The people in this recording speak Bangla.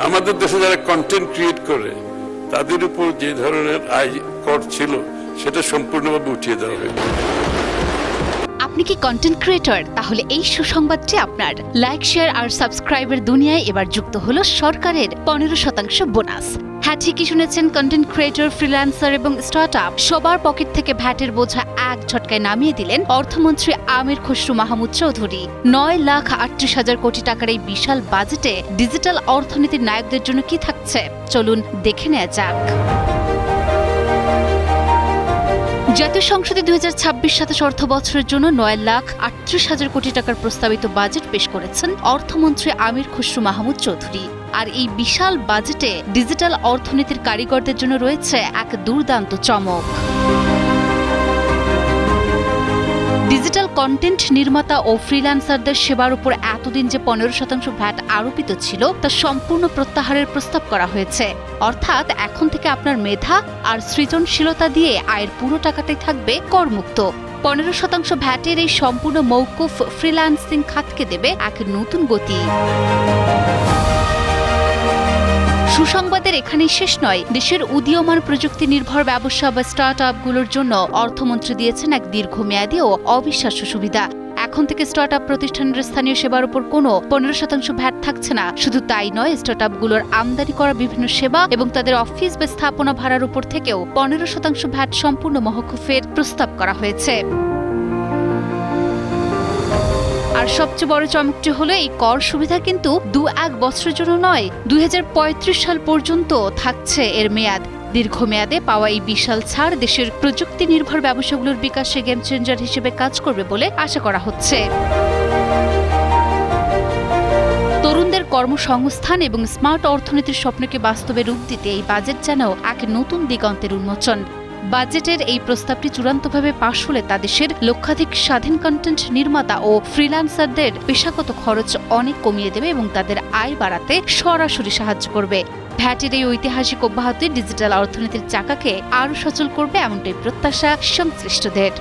আমাদের দেশে যারা কন্টেন্ট ক্রিয়েট করে তাদের উপর যে ধরনের আয় কর ছিল সেটা সম্পূর্ণভাবে উঠিয়ে দেওয়া হয়েছে। আপনি কি কন্টেন্ট ক্রিয়েটর? তাহলে এই সুসংবাদটি আপনার। লাইক, শেয়ার আর সাবস্ক্রাইবের দুনিয়ায় এবার যুক্ত হলো সরকারের 15% বোনাস। হ্যাঁ, ঠিকই শুনেছেন, কন্টেন্ট ক্রিয়েটর, ফ্রিল্যান্সার এবং স্টার্টআপ সবার পকেট থেকে ভ্যাটের বোঝা এক ঝটকায় নামিয়ে দিলেন অর্থমন্ত্রী আমির খসরু মাহমুদ চৌধুরী। 9,38,000 কোটি টাকার এই বিশাল বাজেটে ডিজিটাল অর্থনীতির নায়কদের জন্য কি থাকছে, চলুন দেখে নেওয়া যাক। জাতীয় সংসদে 2026-27 অর্থ বছরের জন্য 9,38,000 কোটি টাকার প্রস্তাবিত বাজেট পেশ করেছেন অর্থমন্ত্রী আমির খসরু মাহমুদ চৌধুরী। আর এই বিশাল বাজেটে ডিজিটাল অর্থনীতির কারিগরদের জন্য রয়েছে এক দুর্দান্ত চমক। ডিজিটাল কন্টেন্ট নির্মাতা ও ফ্রিল্যান্সারদের সেবার উপর এতদিন যে 15% ভ্যাট আরোপিত ছিল তা সম্পূর্ণ প্রত্যাহারের প্রস্তাব করা হয়েছে। অর্থাৎ এখন থেকে আপনার মেধা আর সৃজনশীলতা দিয়ে আয়ের পুরো টাকাটাই থাকবে করমুক্ত। 15% ভ্যাটের এই সম্পূর্ণ মওকুফ ফ্রিল্যান্সিং খাতকে দেবে এক নতুন গতি। সুসংবাদের এখানেই শেষ নয়। দেশের উদীয়মান প্রযুক্তি নির্ভর ব্যবসা বা স্টার্টআপগুলোর জন্য অর্থমন্ত্রী দিয়েছেন এক দীর্ঘমেয়াদী ও অবিশ্বাস্য সুবিধা। এখন থেকে স্টার্টআপ প্রতিষ্ঠানের স্থানীয় সেবার উপর কোনো 15% ভ্যাট থাকছে না। শুধু তাই নয়, স্টার্টআপগুলোর আমদানি করা বিভিন্ন সেবা এবং তাদের অফিস বা স্থাপনা ভাড়ার উপর থেকেও 15% ভ্যাট সম্পূর্ণ মওকুফের প্রস্তাব করা হয়েছে। আর সবচেয়ে বড় চমকটি হলো এই কর সুবিধা কিন্তু 2-1 বছরের জন্য নয়, 2035 সাল পর্যন্ত থাকছে এর মেয়াদ। দীর্ঘমেয়াদে পাওয়া এই বিশাল ছাড় দেশের প্রযুক্তি নির্ভর ব্যবসাগুলোর বিকাশে গেম চেঞ্জার হিসেবে কাজ করবে বলে আশা করা হচ্ছে। তরুণদের কর্মসংস্থান এবং স্মার্ট অর্থনীতির স্বপ্নকে বাস্তবে রূপ দিতে এই বাজেট যেন এক নতুন দিগন্তের উন্মোচন। বাজেটের এই প্রস্তাবটি চূড়ান্তভাবে পাশ হলে তা দেশের লক্ষাধিক স্বাধীন কন্টেন্ট নির্মাতা ও ফ্রিল্যান্সারদের পেশাগত খরচ অনেক কমিয়ে দেবে এবং তাদের আয় বাড়াতে সরাসরি সাহায্য করবে। ভ্যাটের এই ঐতিহাসিক অব্যাহতি ডিজিটাল অর্থনীতির চাকাকে আরও সচল করবে, এমনটাই প্রত্যাশা সংশ্লিষ্টদের।